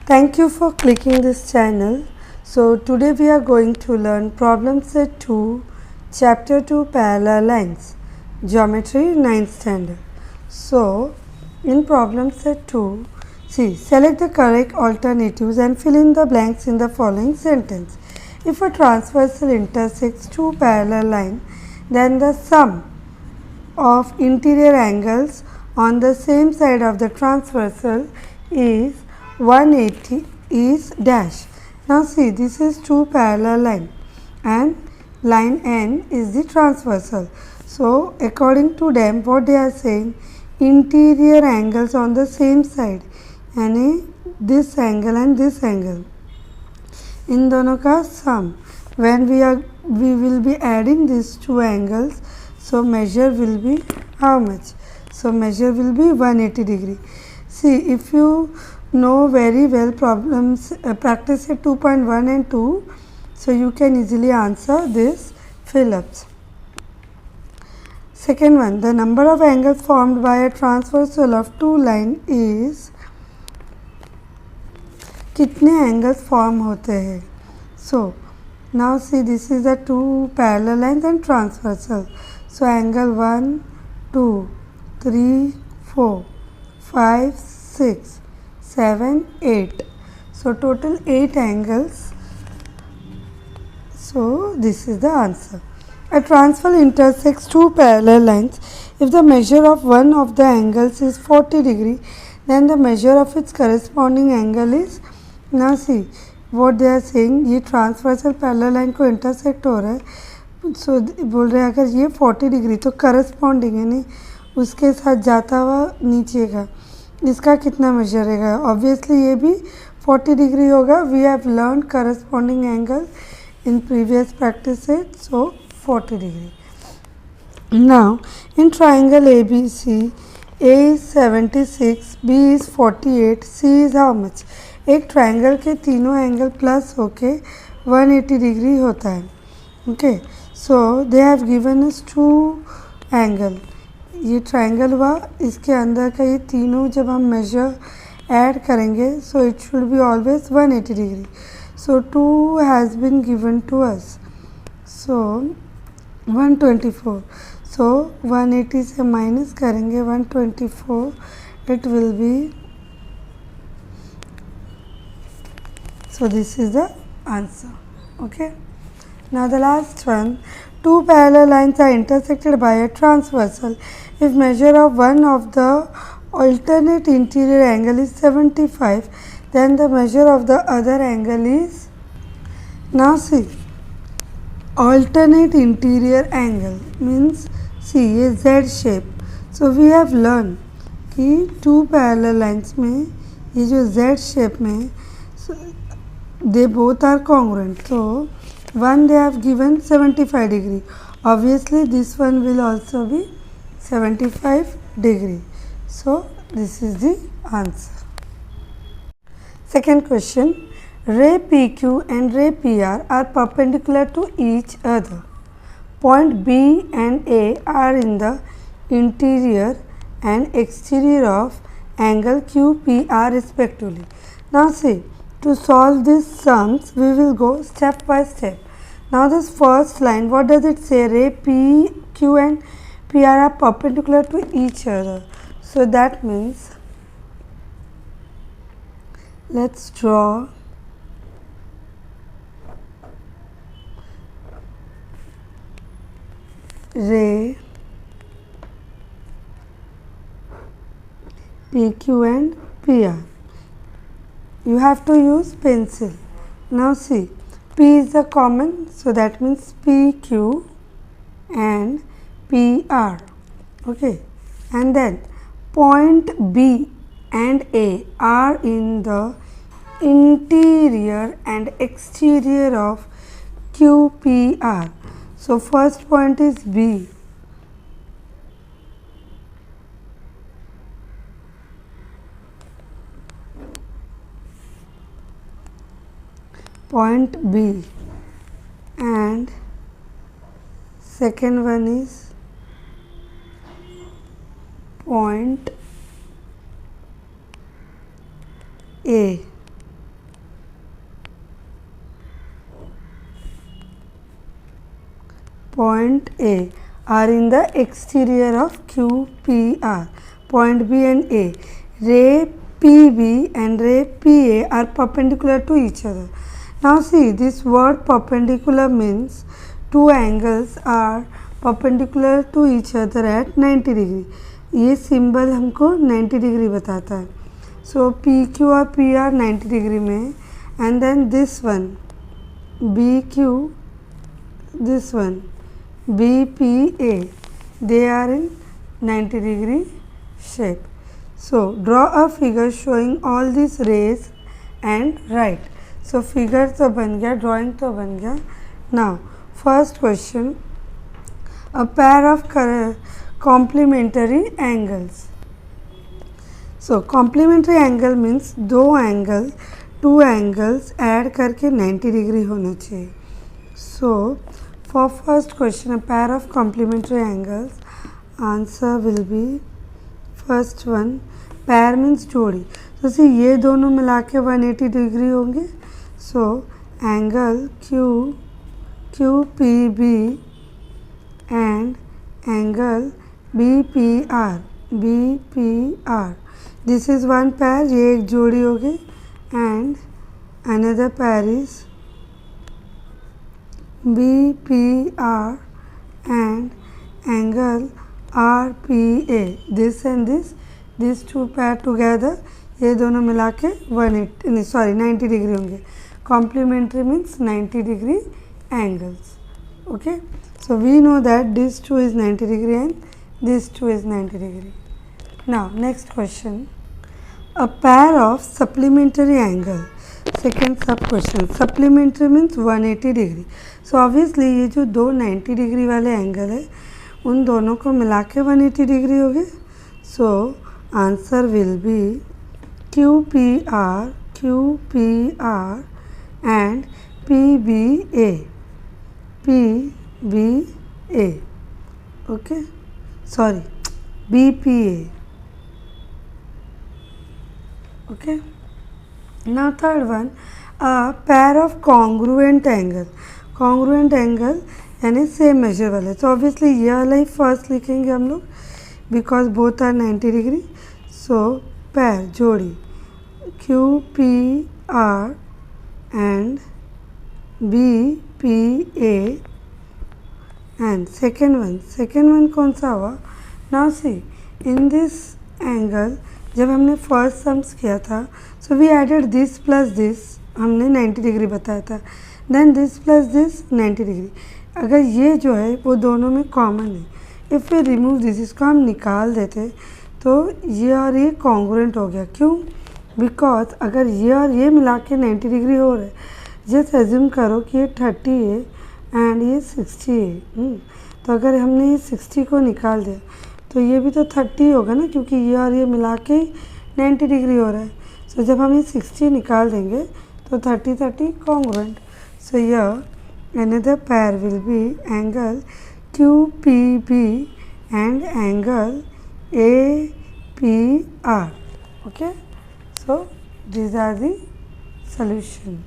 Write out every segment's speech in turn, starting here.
Thank you for clicking this channel. So today we are going to learn problem set 2, chapter 2 parallel lines, geometry 9th standard. So in problem set 2, select the correct alternatives and fill in the blanks in the following sentence. If a transversal intersects two parallel lines, then the sum of interior angles on the same side of the transversal is 180 is dash. Now see, this is two parallel line and line N is the transversal. So according to them, what they are saying, interior angles on the same side यानी this angle and this angle, इन दोनों का sum. When we will be adding these two angles, so measure will be how much? So measure will be 180 degree. See, if you know very well problems, practice at 2.1 and 2, so you can easily answer this fill-ups. Second one, the number of angles formed by a transversal of two lines is, कितने angles form होते हैं? So now see, this is the two parallel lines and transversal. So angle 1, 2, 3, 4, 5, 6, 7, 8. So total 8 angles. So this is the answer. A transversal intersects two parallel lines. If the measure of one of the angles is 40 degree, then the measure of its corresponding angle is, now see what they are saying, ये transversal parallel line को intersect हो रहा है. सो बोल रहे हैं अगर ये 40 डिग्री तो करस्पॉन्डिंग है नहीं उसके साथ जाता हुआ नीचे का इसका कितना मेजर रहेगा. ऑब्वियसली ये भी 40 डिग्री होगा. We have learn corresponding angle in previous practice set, so 40 degree. Now in triangle A B C, A is 76, B is 48, C is how much. एक ट्रायंगल के तीनों एंगल प्लस होके 180 degree होता है. Okay, so they have given us two angle. ये triangle हुआ, इसके अंदर का ये तीनों जब हम मेजर ऐड करेंगे so it should be always 180 degree. So 2 has been given to us, so 124. So 180 से माइनस करेंगे 124, it will be, so this is the answer. Okay, now the last one, two parallel lines are intersected by a transversal. If measure of one of the alternate interior angle is 75, then the measure of the other angle is, now see, alternate interior angle means see ये Z shape. So we have learned कि two parallel lines में ये जो Z shape में they both are congruent. So one they have given 75 degree. Obviously this one will also be 75 degree. So this is the answer. Second question, ray PQ and ray PR are perpendicular to each other. Point B and A are in the interior and exterior of angle QPR respectively. Now see, to solve these sums, we will go step by step. Now this first line, what does it say? Ray PQ and PR are perpendicular to each other. So that means, let's draw ray PQ and PR. You have to use pencil. Now see, P is the common, so that means PQ and PR. Okay, and then point B and A are in the interior and exterior of QPR. So first point is B. Point B, and second one is point A. point A are in the exterior of QPR. Point B and A. Ray PB and ray PA are perpendicular to each other. Now see, this word perpendicular means two angles are perpendicular to each other at 90 degree. ये symbol हमको 90 degree बताता है. So P Q और P R 90 degree में, and then this one B Q, this one B P A, they are in 90 degree shape. So draw a figure showing all these rays and write. So figure तो बन गया, drawing तो बन गया. Now first question, a pair of complementary angles. So complementary angle means दो angle, two angles add करके 90 degree होना चाहिए. So for first question, a pair of complementary angles, answer will be first one. pair means जोड़ी. तो see ये दोनों मिला के 180 डिग्री होंगे. So angle QPB and angle BPR. This is one pair, ये एक जोड़ी होगी, and another pair is BPR and angle RPA. This and this, these two pair together, ये दोनों मिला के 90 डिग्री होंगे. Complementary means 90 degree angles. Okay, so we know that this two is 90 degree and this two is 90 degree. Now next question, a pair of supplementary angle. Second sub question, supplementary means 180 degree. So obviously ये जो दो 90 degree वाले angle है उन दोनों को मिला के 180 डिग्री हो गए. So answer will be QPR and PBA. Okay, sorry, BPA. Okay, now third one, a pair of congruent angle. Congruent angle यानी सेम मेजर वाले. तो ऑब्वियसली ये वाला ही फर्स्ट लिखेंगे हम लोग, बिकॉज बोथ आर 90 डिग्री. सो पैर जोड़ी QPR and BPA and second one कौन सा हुआ. Now see in this angle जब हमने फर्स्ट सम्स किया था, so we added this plus this, हमने 90 डिग्री बताया था, then this plus this 90 degree. अगर ये जो है वो दोनों में कॉमन है, इफ़ वी रिमूव दिस, इसको हम निकाल देते तो ये और ये कॉन्ग्रुएंट हो गया. क्यों? बिकॉज अगर ये और ये मिला के 90 डिग्री हो रहा है, जस्ट एज्यूम करो कि ये 30 है एंड ये 60 है. तो अगर हमने ये 60 को निकाल दिया तो ये भी तो 30 होगा ना, क्योंकि ये और ये मिला के 90 डिग्री हो रहा है. सो जब हम ये 60 निकाल देंगे तो 30 कॉन्ग्रुएंट. सो ये another pair will be angle QPB and angle APR. Okay, so these are the solution.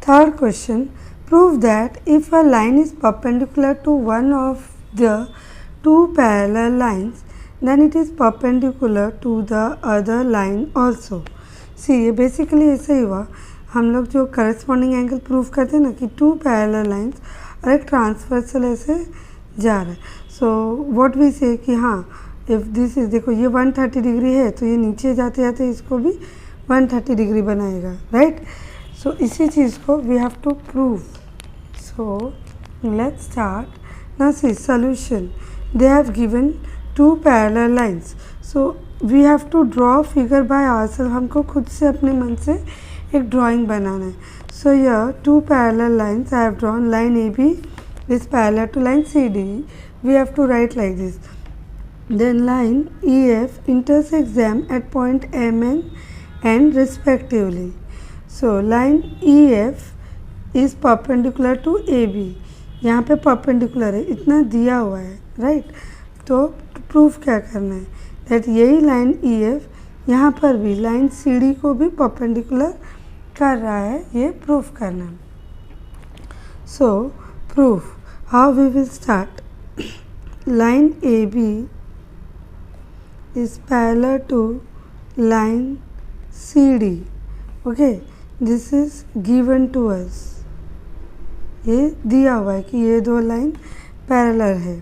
Third question, prove that if a line is perpendicular to one of the two parallel lines, then it is perpendicular to the other line also. See, ये basically ऐसे ही हुआ. हम लोग जो corresponding angle prove करते हैं ना कि टू पैरेलल लाइंस और एक ट्रांसवर्सल ऐसे जा रहा है. सो व्हाट वी से कि हाँ, इफ़ दिस इज, देखो ये 130 डिग्री है तो ये नीचे जाते जाते इसको भी 130 डिग्री बनाएगा, राइट. सो इसी चीज़ को we have to prove. So let's start. Now see solution, they have given two parallel lines. So we have to draw figure by ourself. हमको खुद से अपने मन से एक ड्राइंग बनाना है. So here two parallel lines I have drawn. Line AB is parallel to line CD. We have to write like this. Then line EF intersects them at point M and N respectively. So line EF is perpendicular to AB. यहाँ पे perpendicular है, इतना दिया हुआ है, right. तो proof क्या करना है, दैट यही लाइन EF यहाँ पर भी लाइन CD को भी परपेंडिकुलर कर रहा है, ये प्रूफ करना है. सो proof, How we will start? Line AB is parallel to line CD. Okay, this is given to us. ये दिया हुआ है कि ये दो लाइन पैरेलल है,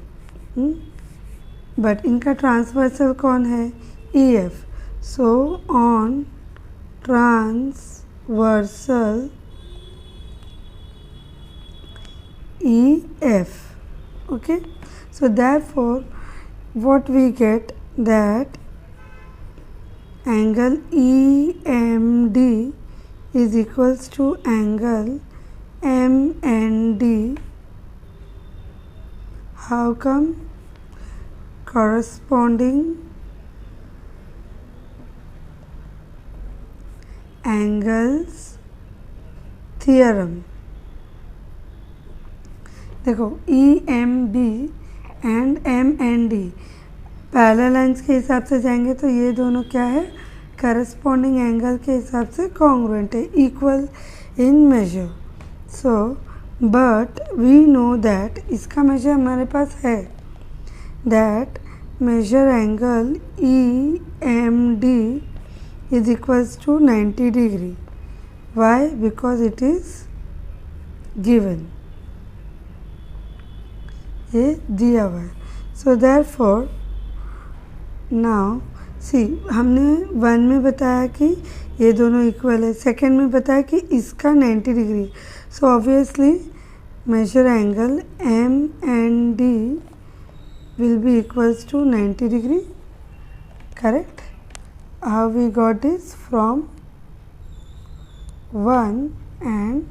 बट इनका ट्रांसवर्सल कौन है? EF. So on transversal EF. Okay, so therefore what we get, that angle EMD is equals to angle MND. How come? Corresponding angles theorem. देखो EMB and MND parallel lines के हिसाब से जाएंगे तो ये दोनों क्या है? करस्पॉन्डिंग एंगल के हिसाब से कॉन्ग्रुएंट है, equal in measure. So but we know that इसका मेजर हमारे पास है, that measure angle EMD is equals to 90 degree. Why? Because it is given, ये दिया हुआ है. सो देयरफॉर नाउ सी, हमने 1 में बताया कि ये दोनों इक्वल है, सेकेंड में बताया कि इसका 90 degree. So obviously measure angle MND will be equals to 90 degree. Correct? How we got this? From 1 and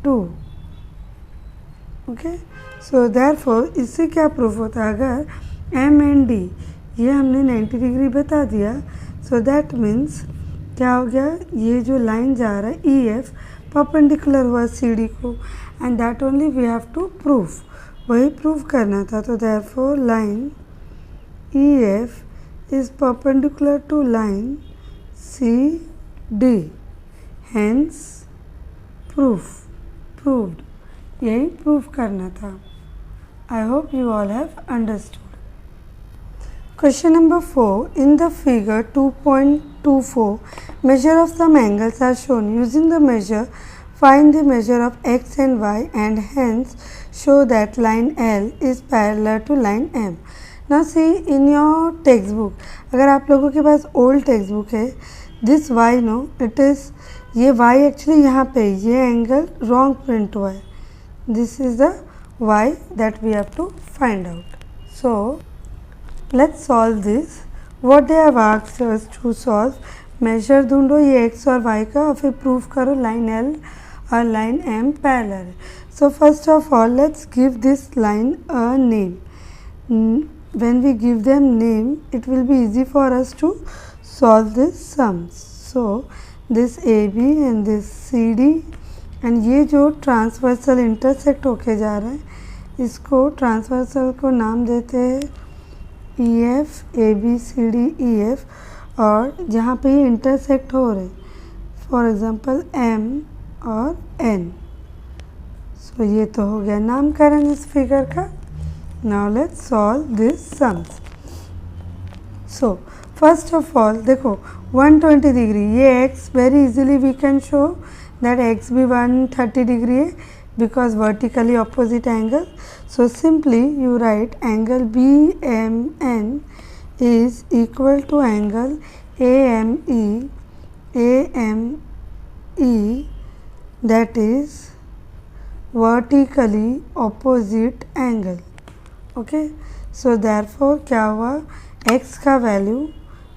2. Okay, so therefore इससे क्या प्रूफ होता है? अगर MND ये हमने 90 डिग्री बता दिया, सो दैट मीन्स क्या हो गया? ये जो लाइन जा रहा है EF परपेंडिकुलर हुआ CD को, and that only we have to prove. वही प्रूव करना था. तो therefore line EF is perpendicular to line CD, hence proved. यही प्रूव करना था. I hope you all have understood. Question number 4. In the figure 2.24, measure of some angles are shown. Using the measure, find the measure of x and y and hence show that line L is parallel to line M. Now see in your textbook, अगर आप लोगों के पास old textbook है, this y no, it is, ये y actually यहाँ पे, ये angle wrong print हुआ है. This is the y that we have to find out. So let's solve this. What they have asked us to solve, measure ढूंढो ये x और y का और फिर prove करो line L और line M parallel. So first of all let's give this line a name. When we give them name, it will be easy for us to solve this sums. So this AB and this CD and ये जो transversal intersect होके जा रहा है, इसको transversal को नाम देते हैं EF, ABCD EF, और जहाँ पे ये इंटरसेक्ट हो रहे, फॉर एग्जांपल M और N. सो ये तो हो गया नामकरण इस फिगर का. Now let's solve this sums. So first of all देखो 120 डिग्री, ये x very easily we can show that x भी 130 degree है because vertically opposite angle. So simply you write angle BMN is equal to angle AME that is vertically opposite angle. Okay, so therefore क्या हुआ? x का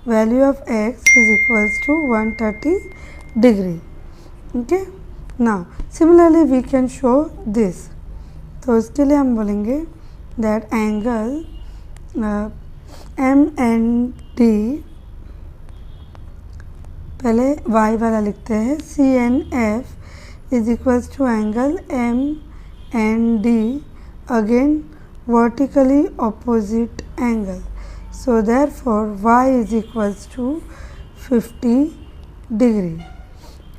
value of x is equals to 130 degree. Okay, now similarly we can show this. तो इसके लिए हम बोलेंगे that angle MND, पहले y वाला लिखते हैं, CNF is equals to angle MND, again vertically opposite angle. So therefore y is equals to 50 degree.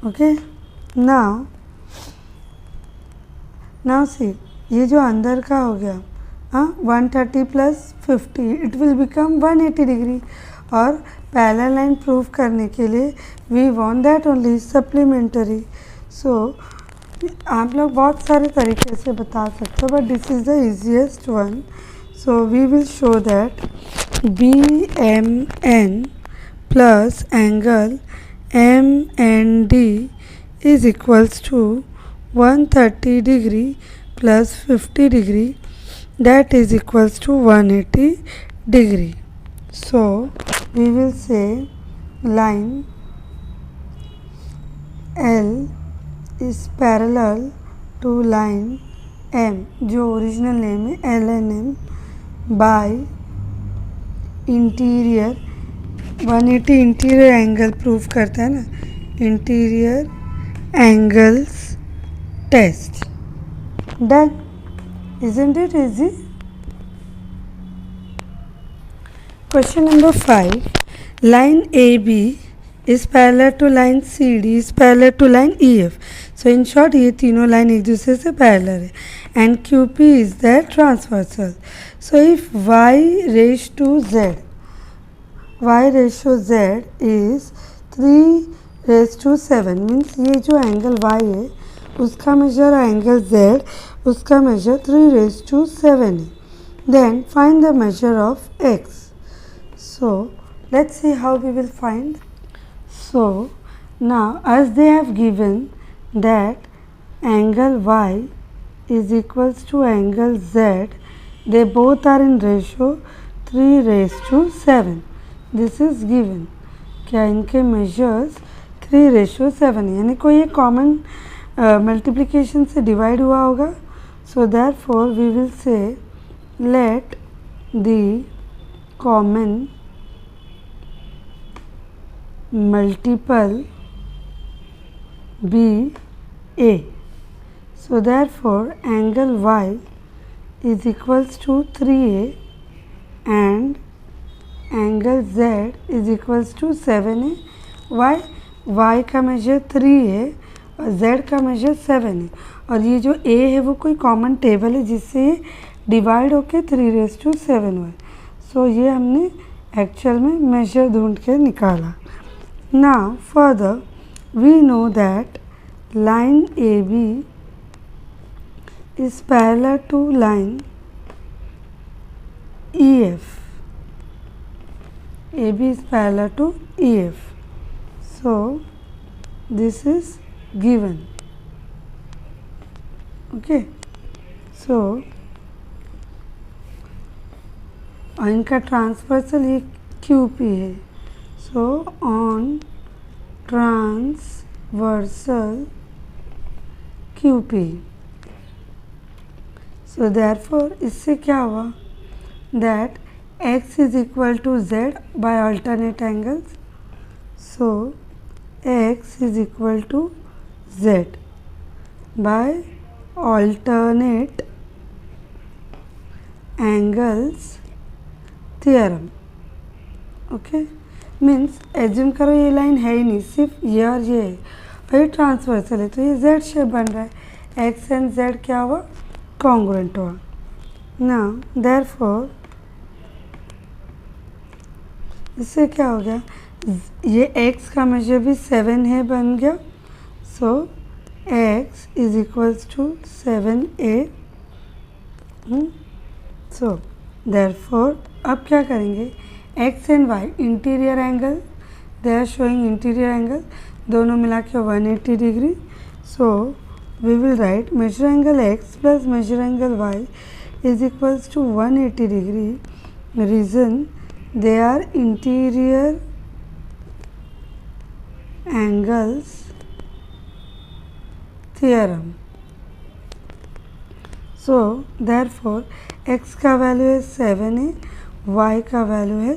Okay, now see ये जो अंदर का हो गया 130 plus 50 it will become 180 degree. और पैरेलल लाइन प्रूव करने के लिए we want that only supplementary. So आप लोग बहुत सारे तरीके से बता सकते हो, but this is the easiest one. So we will show that BMN plus angle MND is equals to 130 degree plus 50 degree, that is equals to 180 degree. So we will say line L is parallel to line M, जो original name है LNM, by interior 180 interior angle proof करता है ना, interior angles test. Done, isn't it easy? Question number 5, line AB is parallel to line CD is parallel to line EF. So in short ये तीनों line एक दूसरे से parallel है and QP is their transversal. So if y raised to z is 3 raised to 7 means ये जो angle y है उसका मेजर एंगल z उसका मेजर 3 raised to 7 है. Then find the measure of x. So let's see how we will find. So now as they have given that angle y is equals to angle z, they both are in ratio 3 raised to 7. This is given. क्या इनके measures 3 ratio 7 है, यानी कोई एक common multiplication से divide हुआ होगा. So therefore we will say let the common multiple be a. So therefore angle y is equals to 3a and angle z is equals to 7a. y y का major 3 है और z का major 7 है और ये जो a है वो कोई कॉमन टेबल है जिससे ये डिवाइड होके 3 raised to 7 हुआ है. सो ये हमने एक्चुअल में मेजर ढूंढ के निकाला. Now further we know that line AB is parallel to line EF. AB is parallel to EF. So this is given. Okay. So इनका ट्रांसवर्सल ये QP है. So on transversal QP. So therefore इससे क्या हुआ that x is equal to z by alternate angles. So x is equal to z by alternate angles theorem. Okay means assume करो ये line है ही नहीं, सिर्फ ये और ये है और ये ट्रांसवर्सल है तो ये जेड शेप बन रहा है. एक्स एंड जेड क्या हुआ, कॉन्ग्रुएंट हुआ. नाउ देयरफॉर इससे क्या हो गया, ये एक्स का मेजर भी 7 है बन गया. So x is equals to 7a. So therefore अब क्या करेंगे, x and y interior angle, they are showing interior angle, दोनों मिला के 180 degree. So we will write measure angle x plus measure angle y is equals to 180 degree. Reason they are interior angles theorem. So therefore x का value है 7 है, y का value है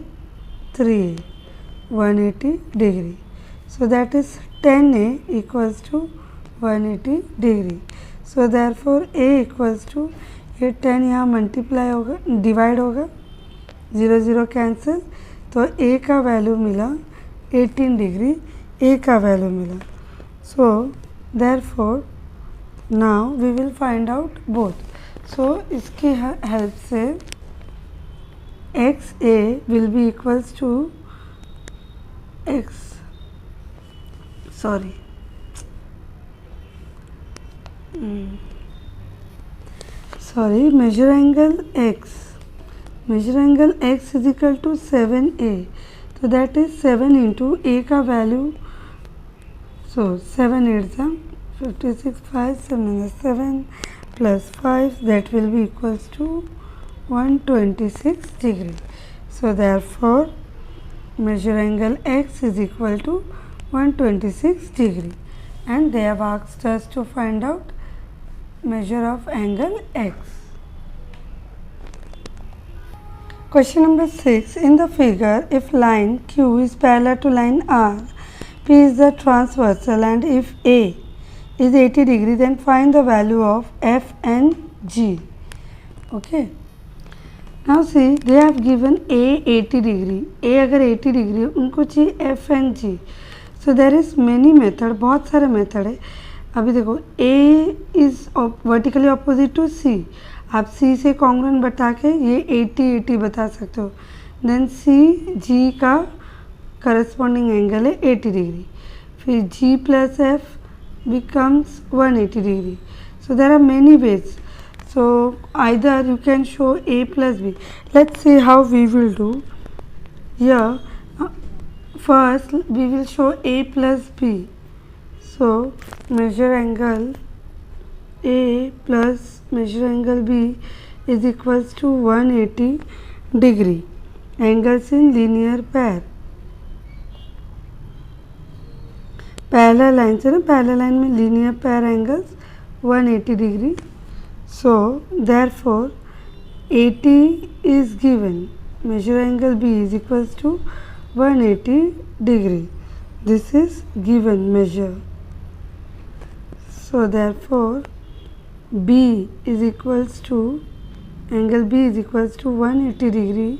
3 है, 180 degree. So that is 10a equals to 180 degree. So therefore a equals to ये 10 यहाँ multiply होगा, divide होगा, 0 0 कैंसिल, तो a का वैल्यू मिला 18 डिग्री, a का वैल्यू मिला. So therefore now we will find out both. So इसकी हेल्प से x a will be equals to x measure angle x is equal to 7a. So that is 7 into a का value. So 7 8 56, 5 7 7 plus 5, that will be equals to 126 degree. So therefore measure angle x is equal to 126 degree, and they have asked us to find out measure of angle x. Question number 6. In the figure, if line Q is parallel to line R, P is the transversal, and if A is 80 degree, then find the value of F and G. Okay. Now see, they have given A 80 degree. A अगर 80 degree उनको चाहिए F and G. So there is many method, बहुत सारे method है. अभी देखो A is vertically opposite to C. आप C से कॉन्ग्रुएंट बता के ये 80 बता सकते हो. देन C G का करस्पॉन्डिंग एंगल है 80 डिग्री. फिर G plus F becomes 180 degree. So there are many ways. So either you can show A plus B. Let's see how we will do. Here first we will show A plus B. So measure angle A plus measure angle B is equals to 180 degree. Angles in linear pair. Parallel lines है ना, parallel line में linear pair angles 180 degree. So therefore 80 is given. Measure angle B is equals to 180 degree. This is given measure. So therefore B is equals to angle B is equals to 180 degree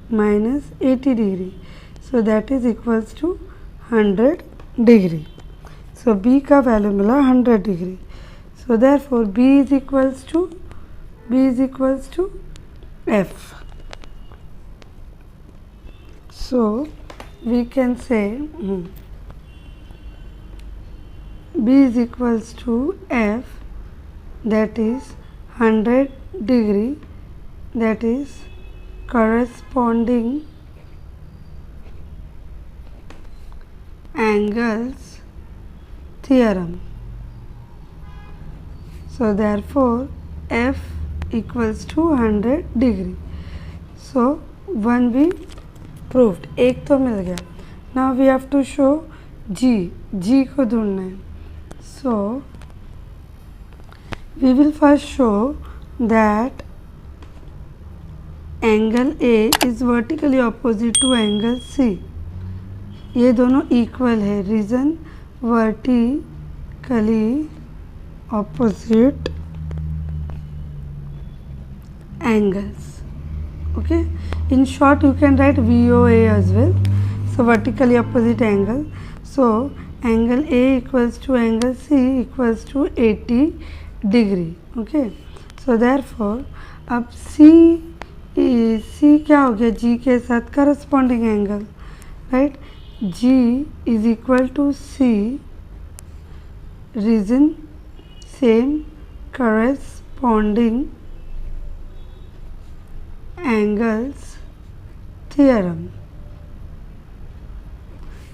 minus 80 degree. So that is equals to 100 degree. So B का value मिला 100 degree. So therefore B is equals to F. So we can say B is equals to F, that is 100 degree, that is corresponding angles theorem. So therefore F equals to 100 degree. So one we proved, एक तो मिल गया. Now we have to show G को ढूंढना है. So we will first show that angle A is vertically opposite to angle C. ये दोनों equal है. Reason vertically opposite angles. Okay. In short, you can write VOA as well. So vertically opposite angle. So angle A equals to angle C equals to 80 degree. Okay. So therefore अब C क्या हो गया, G के साथ corresponding angle, right? G is equal to C, reason same corresponding angles theorem.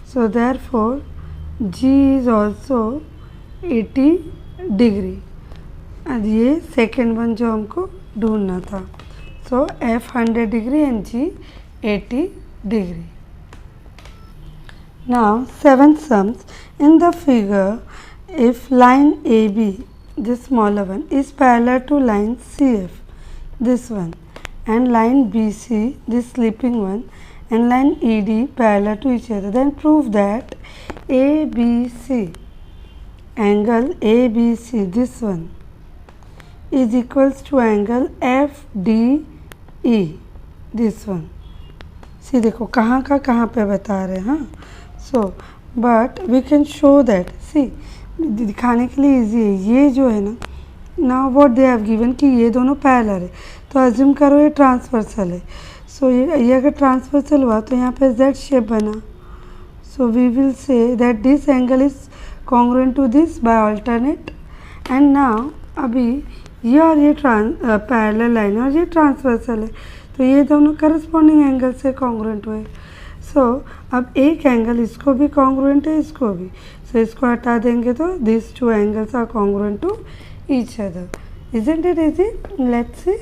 So therefore G is also 80 degree. अब ये second one जो हमको ढूंढना था. So F 100 degree and G 80 degree. Now 7 sums. In the figure, if line AB, this smaller one, is parallel to line CF, this one, and line BC, this sleeping one, and line ED parallel to each other, then prove that ABC, angle ABC, this one, is equals to angle FDE, this one. See देखो कहाँ का कहाँ पे बता रहे हैं. हाँ, so but we can show that. See दिखाने के लिए इजी है. ये जो है ना, now what they have given कि ये दोनों पैरेलल है, तो अज्यूम करो ये ट्रांसवर्सल है। सो ये अगर ट्रांसवर्सल हुआ तो यहाँ पे जेड शेप बना, so we will say that this angle is congruent to this by alternate. And now अभी ये और ये पैरेलल लाइन है और ये ट्रांसवर्सल है, तो ये दोनों करस्पॉन्डिंग एंगल से कॉन्ग्रुएंट हुए। सो अब एक एंगल इसको भी कॉन्ग्रुएंट है, इसको भी, सो इसको हटा देंगे तो this two angles are congruent to each other. Isn't it easy? Let's see.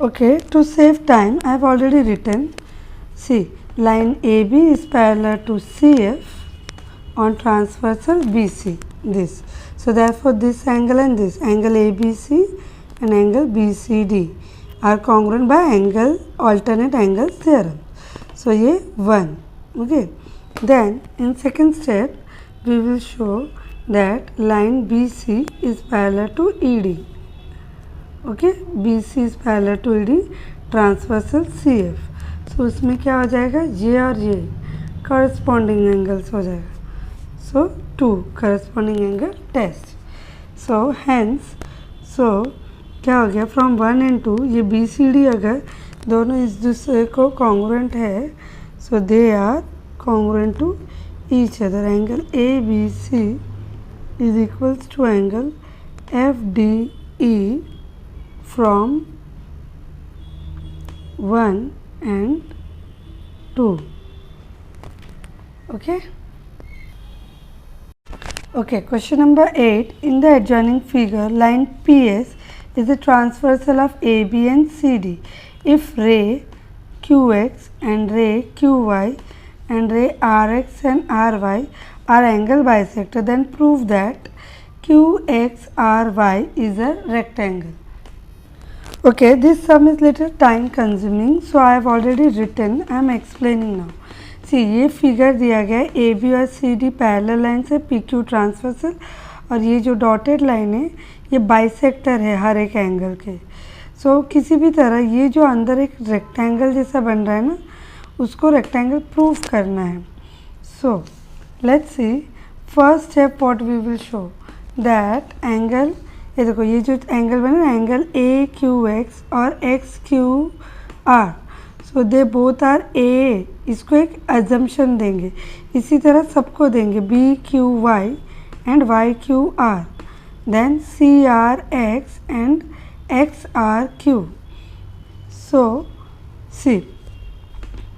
Okay, to save time I have already written, see, line AB is parallel to CF on transversal BC, this. So therefore this angle and this angle ABC and angle BCD are congruent by angle alternate angles theorem. So ये 1. Okay, then in second step we will show that line BC is parallel to ED. Okay, BC is parallel to ED transversal CF. So उसमें क्या हो जाएगा, ये और ये corresponding angles हो जाएगा. So 2 corresponding angle test. So hence, so क्या हो गया, from 1 and 2 ये BCD अगर दोनों इस दूसरे को congruent है, so they are congruent to each other. Angle ABC is equals to angle FDE from 1 and 2. Okay. Okay, question number 8. In the adjoining figure, line PS is the transversal of AB and CD. If ray QX and ray QY and ray RX and RY are angle bisector, then prove that QXRY is a rectangle. Okay, this sum is little time consuming, so I have already written, I am explaining now. See, ये figure दिया गया है AB और CD parallel line से PQ transversal, और ये जो dotted line है ये बाइसेक्टर है हर एक एंगल के। सो किसी भी तरह ये जो अंदर एक रेक्टेंगल जैसा बन रहा है ना, उसको रेक्टेंगल प्रूव करना है। So let's see, first step what we will show that angle, ये देखो ये जो एंगल बना है एंगल AQX और XQR, so they both are a, इसको एक अजम्पशन देंगे, इसी तरह सबको देंगे BQY and YQR, then CRX and XRQ. So see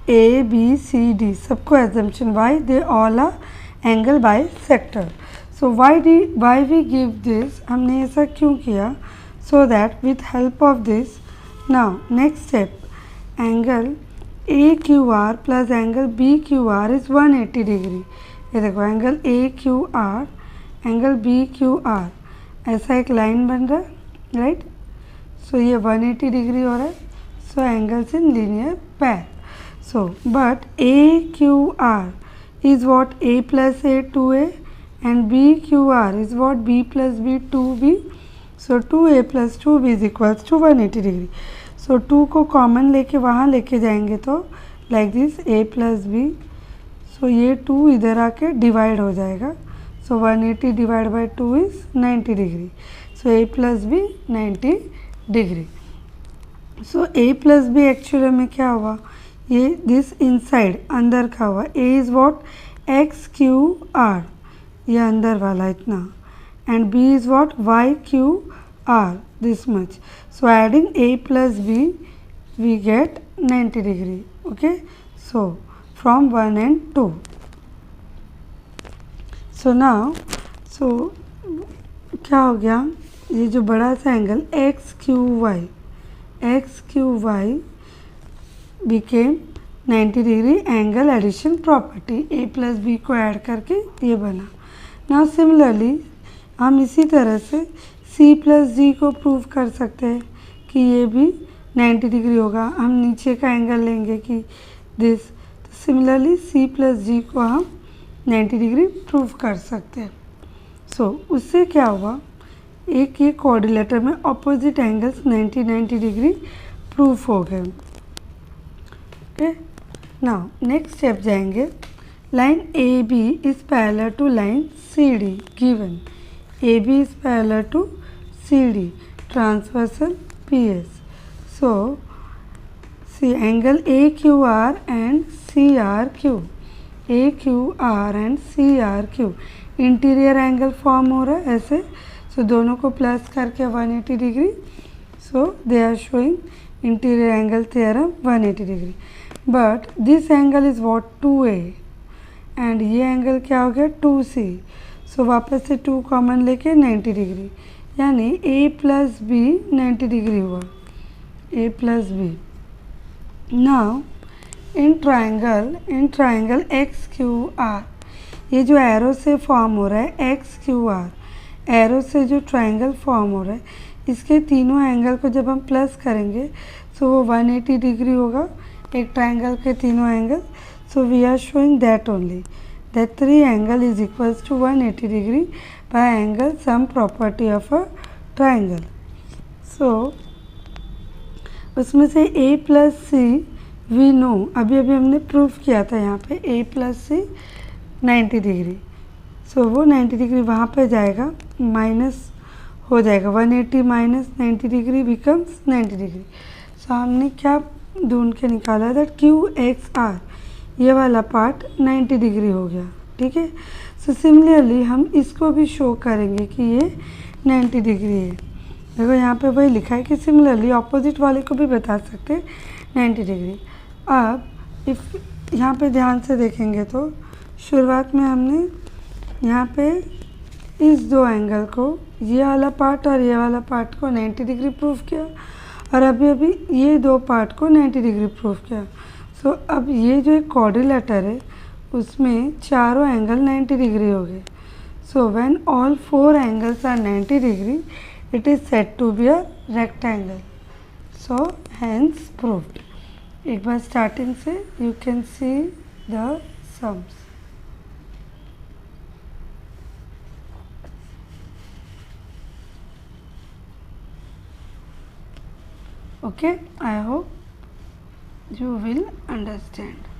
A, B, C, D सबको assumption, why they all are angle bisector. So why we give this, हमने ऐसा क्यों किया, so that with help of this, now next step, angle AQR plus angle BQR is 180 degree. ये देखो angle AQR angle BQR ऐसा एक line बन रहा है, राइट. सो ये 180 डिग्री हो रहा है, सो एंगल्स इन लीनियर पैर. So, but AQR is what A plus A 2A and BQR is what B plus B 2B. So, 2A plus 2B is equals to 180 degree. So, 2 को common लेके वहाँ लेके जाएंगे तो like this A plus B. So, ये 2 इधर आके divide हो जाएगा. So, 180 divided by 2 is 90 degree. So, A plus B 90 degree. So, A plus B actually में क्या हुआ, ये दिस इनसाइड अंदर का हुआ, A इज़ वॉट XQR, ये अंदर वाला इतना, and B is what YQR, this much. So adding A plus B we get 90 degree. Okay, so from 1 and 2. So now, so क्या हो गया, ये जो बड़ा सा angle XQY became 90 degree angle addition property, A plus B को add करके ये बना. नाउ सिमिलरली हम इसी तरह से C plus D को प्रूव कर सकते हैं कि ये भी 90 डिग्री होगा. हम नीचे का एंगल लेंगे कि this, similarly C plus D को हम 90 डिग्री प्रूव कर सकते हैं. सो उससे क्या हुआ, एक ये कोऑर्डिनेटर में ऑपोजिट एंगल्स 90 डिग्री प्रूफ हो गए. ओके, नाउ नेक्स्ट स्टेप जाएंगे. Line A B is parallel to line C D given. A B is parallel to C D. transversal PS. So see angle AQR and CRQ, AQR and CRQ interior angle form हो रहा है ऐसे. सो दोनों को plus करके 180 degree. So they are showing interior angle theorem 180 degree. But this angle is what 2A and ये angle क्या हो गया 2C. सो वापस से 2 कॉमन लेके 90 डिग्री, यानी A प्लस B 90 डिग्री हुआ, A plus B. Now in triangle XQR, ये जो एरो से फॉर्म हो रहा है XQR, एरो से जो ट्राइंगल फॉर्म हो रहा है, इसके तीनों एंगल को जब हम प्लस करेंगे सो वो 180 डिग्री होगा, एक ट्राइंगल के तीनों angle. So we are showing that only, that 3 angle is equals to 180 degree by angle sum property of a triangle. So उसमें से A plus C we know, अभी हमने प्रूफ किया था यहाँ पे A plus C 90 degree. So वो 90 डिग्री वहाँ पे जाएगा, माइनस हो जाएगा, 180 माइनस 90 डिग्री बिकम्स 90 डिग्री. सो हमने क्या ढूंढ के निकाला दैट QXR, ये वाला पार्ट 90 डिग्री हो गया. ठीक है. सो सिमिलरली हम इसको भी शो करेंगे कि ये 90 डिग्री है. देखो यहाँ पे वही लिखा है कि सिमिलरली ऑपोजिट वाले को भी बता सकते हैं 90 डिग्री. अब इफ़ यहाँ पे ध्यान से देखेंगे तो शुरुआत में हमने यहाँ पे इस दो एंगल को, ये वाला पार्ट और ये वाला पार्ट को 90 डिग्री प्रूफ किया, और अभी ये दो पार्ट को 90 डिग्री प्रूफ किया. सो अब ये जो एक क्वाड्रिलेटर है उसमें चारों एंगल 90 डिग्री हो गए. So when all 4 angles are 90 degree it is said to be a rectangle. So hence proved. एक बार स्टार्टिंग से you can see the sums. Okay, I hope you will understand.